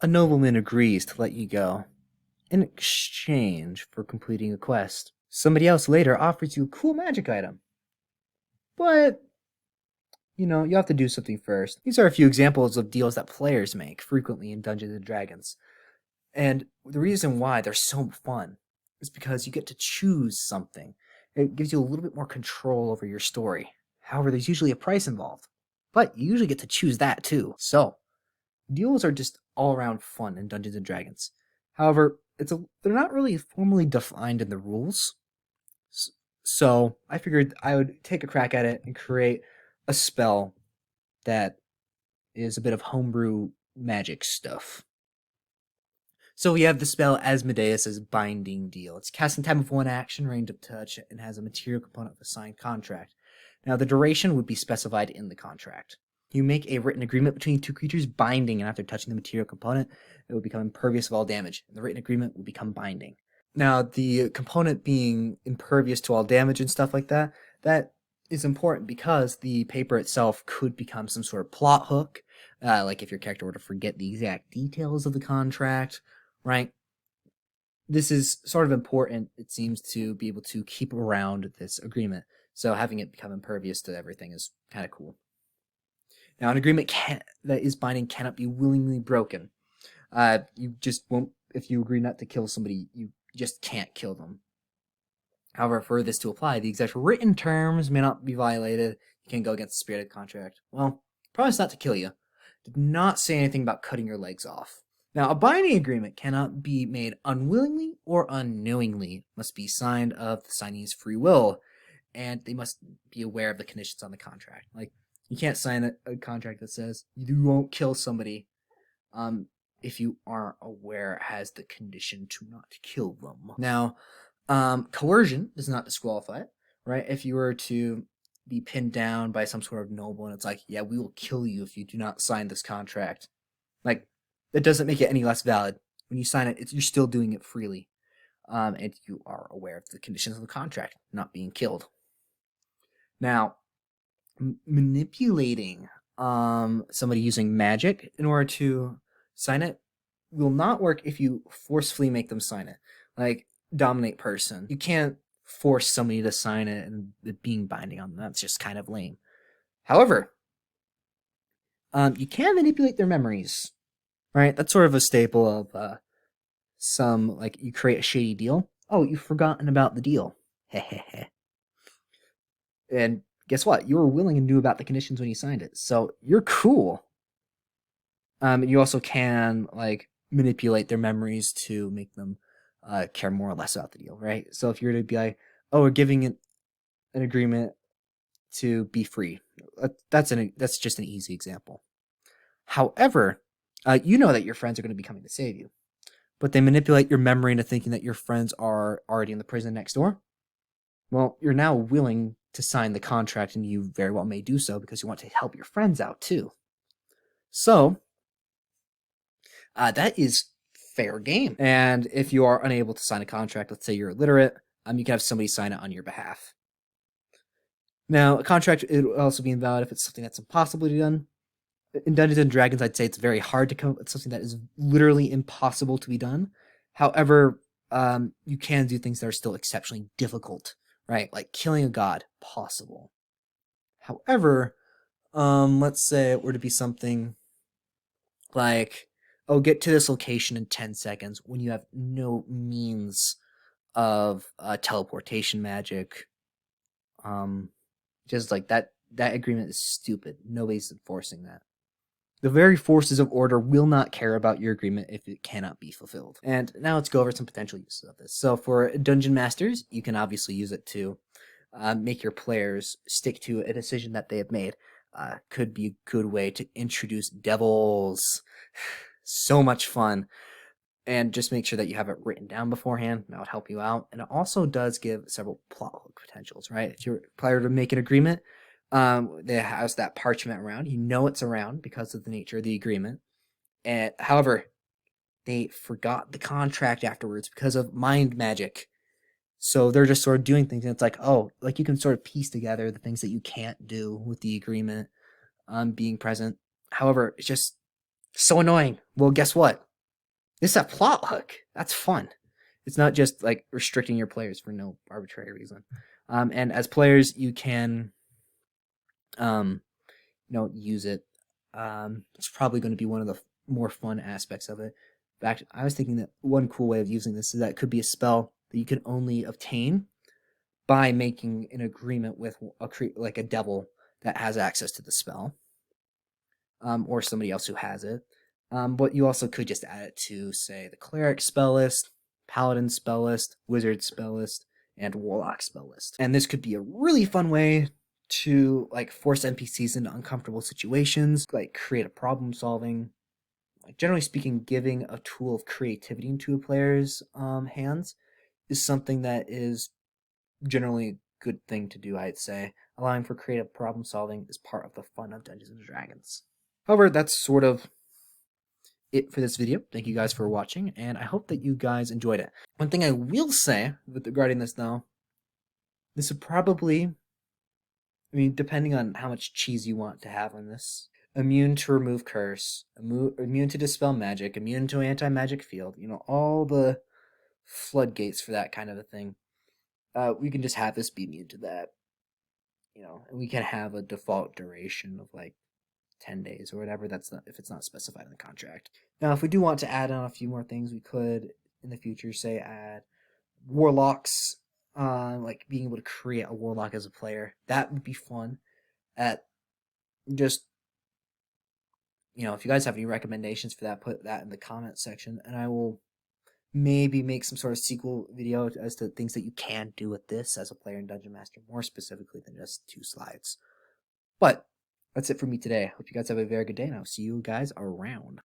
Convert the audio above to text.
A nobleman agrees to let you go in exchange for completing a quest. Somebody else later offers you a cool magic item, but you have to do something first. These are a few examples of deals that players make frequently in Dungeons and Dragons. And the reason why they're so fun is because you get to choose something. It gives you a little bit more control over your story. However, there's usually a price involved, but you usually get to choose that too. So, deals are just all around fun in Dungeons and Dragons. However, they're not really formally defined in the rules. So, I figured I would take a crack at it and create a spell that is a bit of homebrew magic stuff. So we have the spell Asmodeus' Binding Deal. It's cast in time of one action, range of touch, and has a material component of a signed contract. Now, the duration would be specified in the contract. You make a written agreement between two creatures binding, and after touching the material component, it will become impervious of all damage, and the written agreement will become binding. Now, the component being impervious to all damage and stuff like that, that is important because the paper itself could become some sort of plot hook, like if your character were to forget the exact details of the contract, right? This is sort of important, it seems, to be able to keep around this agreement. So having it become impervious to everything is kind of cool. Now, an agreement that is binding cannot be willingly broken. You just won't, if you agree not to kill somebody, you just can't kill them. However, for this to apply, the exact written terms may not be violated. You can go against the spirit of the contract. Well, promise not to kill you. Did not say anything about cutting your legs off. Now, a binding agreement cannot be made unwillingly or unknowingly. It must be signed of the signee's free will, and they must be aware of the conditions on the contract. Like, you can't sign a contract that says you won't kill somebody if you aren't aware it has the condition to not kill them. Now, coercion does not disqualify it, right? If you were to be pinned down by some sort of noble and it's like, yeah, we will kill you if you do not sign this contract. Like, that doesn't make it any less valid. When you sign it, you're still doing it freely. And you are aware of the conditions of the contract, not being killed. Now, manipulating somebody using magic in order to sign it will not work if you forcefully make them sign it. Like, dominate person. You can't force somebody to sign it and it being binding on them. That's just kind of lame. However, you can manipulate their memories. Right? That's sort of a staple of some, like, you create a shady deal. Oh, you've forgotten about the deal. Hehehe. And guess what? You were willing and knew about the conditions when you signed it. So you're cool. You also can, like, manipulate their memories to make them care more or less about the deal, right? So if you're to be like, oh, we're giving an agreement to be free. That's just an easy example. However, you know that your friends are going to be coming to save you, but they manipulate your memory into thinking that your friends are already in the prison next door. Well, you're now willing to sign the contract, and you very well may do so because you want to help your friends out too. So, that is fair game. And if you are unable to sign a contract, let's say you're illiterate, you can have somebody sign it on your behalf. Now, a contract it will also be invalid if it's something that's impossible to be done. In Dungeons and Dragons, I'd say it's very hard to come up with something that is literally impossible to be done. However, you can do things that are still exceptionally difficult, right? Like killing a god, possible. However, let's say it were to be something like, oh, get to this location in 10 seconds when you have no means of teleportation magic. Just like that agreement is stupid. Nobody's enforcing that. The very forces of order will not care about your agreement if it cannot be fulfilled. And now let's go over some potential uses of this. So for dungeon masters, you can obviously use it to make your players stick to a decision that they have made. Could be a good way to introduce devils. So much fun. And just make sure that you have it written down beforehand. That would help you out. And it also does give several plot hook potentials, right? If you're player to make an agreement, that has that parchment around. You know it's around because of the nature of the agreement. And however, they forgot the contract afterwards because of mind magic. So they're just sort of doing things, and it's like, oh, like you can sort of piece together the things that you can't do with the agreement being present. However, it's just so annoying. Well, guess what? It's a plot hook. That's fun. It's not just like restricting your players for no arbitrary reason. And as players, you can, use it. It's probably going to be one of the more fun aspects of it. In fact, I was thinking that one cool way of using this is that it could be a spell that you can only obtain by making an agreement with like a devil that has access to the spell, or somebody else who has it. But you also could just add it to, say, the cleric spell list, paladin spell list, wizard spell list, and warlock spell list. And this could be a really fun way to like force NPCs into uncomfortable situations, like create a problem solving. Like generally speaking, giving a tool of creativity into a player's hands is something that is generally a good thing to do, I'd say. Allowing for creative problem solving is part of the fun of Dungeons and Dragons. However, that's sort of it for this video. Thank you guys for watching, and I hope that you guys enjoyed it. One thing I will say regarding this, though, this would probably, depending on how much cheese you want to have on this, immune to remove curse, immune to dispel magic, immune to anti-magic field, all the floodgates for that kind of a thing. We can just have this be immune to that, and we can have a default duration of like 10 days or whatever. That's not, if it's not specified in the contract. Now, if we do want to add on a few more things, we could in the future say add warlocks, like being able to create a warlock as a player. That would be fun. At just, if you guys have any recommendations for that, put that in the comment section, and I will maybe make some sort of sequel video as to things that you can do with this as a player in Dungeon Master, more specifically than just 2 slides. But that's it for me today. Hope you guys have a very good day, and I'll see you guys around.